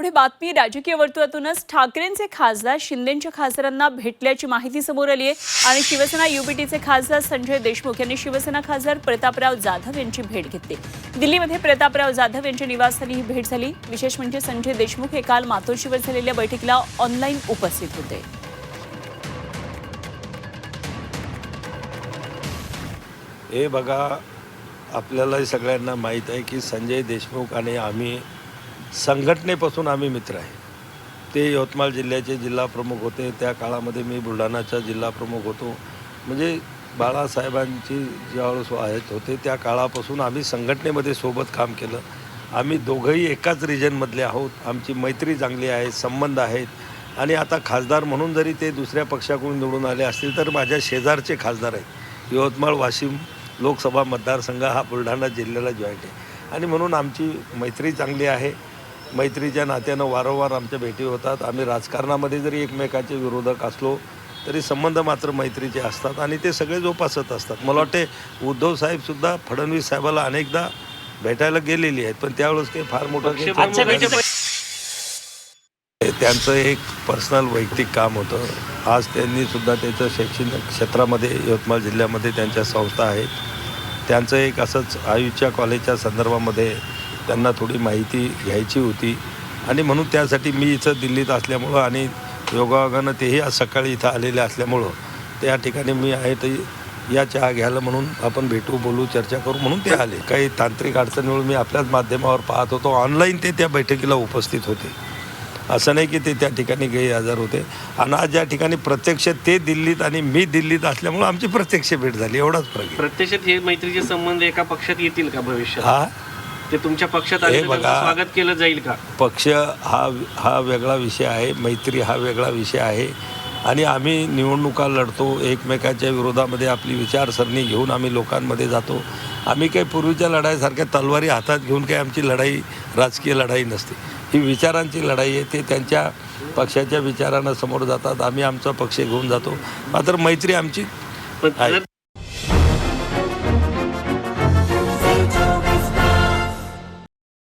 पुढे बातमी राजकीय वर्तुळातूनच ठाकरेंचे खासदार शिंदेंच्या खासदारांना भेटल्याची माहिती समोर आली आहे आणि शिवसेना युबीटीचे खासदार संजय देशमुख यांनी शिवसेना खासदार प्रतापराव जाधव यांची भेट घेतली। दिल्लीमध्ये प्रतापराव जाधव यांच्या निवासस्थानी ही भेट झाली। विशेष म्हणजे संजय देशमुख हे काल मातोश्रीवर झालेल्या बैठकीला ऑनलाईन उपस्थित होते। हे बघा, आपल्याला सगळ्यांना माहीत आहे की संजय देशमुख आणि आम्ही संघटनेपासून आम्ही मित्र आहे। ते यवतमाळ जिल्ह्याचे जिल्हा प्रमुख होते, त्या काळामध्ये मी बुलढाणाचा जिल्हा प्रमुख होतो। म्हणजे बाळासाहेबांची ज्यावेळेस आहेत होते त्या काळापासून आम्ही संघटनेमध्ये सोबत काम केलं। आम्ही दोघंही एकाच रिजनमधले आहोत, आमची मैत्री चांगली आहे, संबंध आहेत। आणि आता खासदार म्हणून जरी ते दुसऱ्या पक्षाकडून निवडून आले असतील तर माझ्या शेजारचे खासदार आहेत। यवतमाळ वाशिम लोकसभा मतदारसंघ हा बुलढाणा जिल्ह्याला जॉईंट आहे आणि म्हणून आमची मैत्री चांगली आहे। मैत्रीच्या नात्यानं वारंवार आमच्या भेटी होतात। आम्ही राजकारणामध्ये जरी एकमेकाचे विरोधक असलो तरी संबंध मात्र मैत्रीचे असतात आणि ते सगळे जोपासत असतात। मला वाटते उद्धव साहेबसुद्धा फडणवीस साहेबाला अनेकदा भेटायला गेलेली आहेत, पण त्यावेळेस काही फार मोठं त्यांचं एक पर्सनल वैयक्तिक काम होतं। आज त्यांनी सुद्धा त्याचं शैक्षणिक क्षेत्रामध्ये यवतमाळ जिल्ह्यामध्ये त्यांच्या संस्था आहेत। त्यांचं एक असंच आयुषच्या कॉलेजच्या संदर्भामध्ये त्यांना थोडी माहिती घ्यायची होती आणि म्हणून त्यासाठी मी इथं दिल्लीत असल्यामुळं आणि योगायोगानं तेही आज सकाळी इथं आलेले असल्यामुळं त्या ठिकाणी मी आहे तर या चहा घ्यायला म्हणून आपण भेटू, बोलू, चर्चा करू म्हणून ते आले। काही तांत्रिक अडचणीमुळे मी आपल्याच माध्यमावर पाहत होतो, ऑनलाईन ते त्या बैठकीला उपस्थित होते। असं नाही की ते त्या ठिकाणी गैरहजर होते। आणि आज ज्या ठिकाणी प्रत्यक्ष ते दिल्लीत आणि मी दिल्लीत असल्यामुळं आमची प्रत्यक्ष भेट झाली, एवढाच फरक। प्रत्यक्षात हे मैत्रीचे संबंध एका पक्षात येतील का भविष्यात? हा, ते तुमच्या पक्षात आले तर स्वागत केलं जाईल का? पक्ष हा वेगळा विषय आहे, मैत्री हा वेगळा विषय आहे आणि आम्ही निवडणुका लढतो, एकमेकाच्या विरोधामध्ये आपली विचारसरणी घेऊन आम्ही लोकांमध्ये जातो। आम्ही काही पूर्वीच्या लढाईसारख्या तलवारी हातात घेऊन काही आमची लढाई राजकीय लढाई नसते, ही विचारांची लढाई आहे। ते त्यांच्या पक्षाच्या विचारांना समोर जातात, आम्ही आमचा पक्ष घेऊन जातो, मात्र मैत्री आमची आहे।